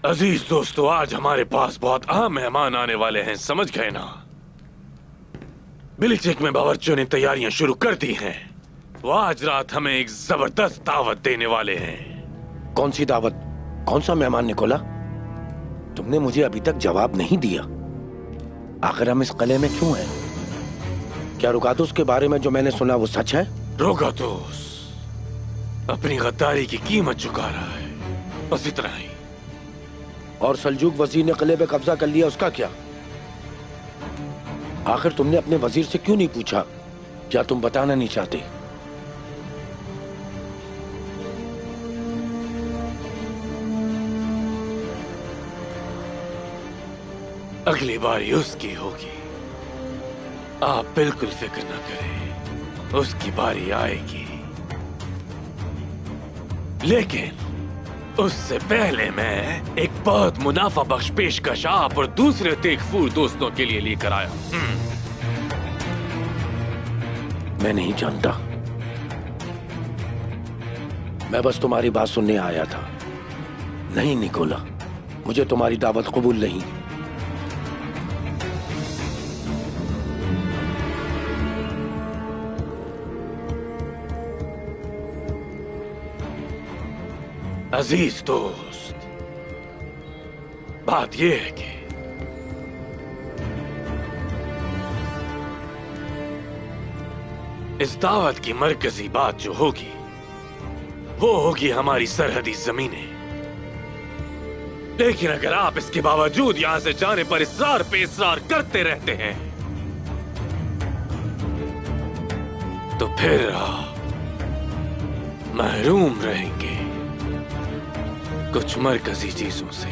अजीज दोस्तों, आज हमारे पास बहुत अहम मेहमान आने वाले हैं, समझ गए ना। बिलीचेक में बावर्चियों ने तैयारियां शुरू कर दी हैं। वो आज रात हमें एक जबरदस्त दावत देने वाले हैं। कौन सी दावत? कौन सा मेहमान निकोला? तुमने मुझे अभी तक जवाब नहीं दिया। आखिर हम इस किले में क्यों हैं? क्या रुकातुस के बारे में जो मैंने सुना वो सच है? रुकातुस अपनी गद्दारी की कीमत चुका रहा है, बस इतना ही। और सल्जूक वजीर ने किले पे कब्जा कर लिया, उसका क्या? आखिर तुमने अपने वजीर से क्यों नहीं पूछा? क्या तुम बताना नहीं चाहते? अगली बारी उसकी होगी, आप बिल्कुल फिक्र न करें, उसकी बारी आएगी। लेकिन उससे पहले मैं एक बहुत मुनाफा बख्श पेशकश आप और दूसरे तेगफूर दोस्तों के लिए लेकर आया। मैं नहीं जानता, मैं बस तुम्हारी बात सुनने आया था। नहीं निकोला, मुझे तुम्हारी दावत कबूल नहीं। अजीज दोस्त, बात यह है कि इस दावत की मरकजी बात जो होगी वो होगी हमारी सरहदी जमीनें। लेकिन अगर आप इसके बावजूद यहां से जाने पर इसरार पे इसरार करते रहते हैं तो फिर आप महरूम रहेंगे कुछ मरकजी चीजों से।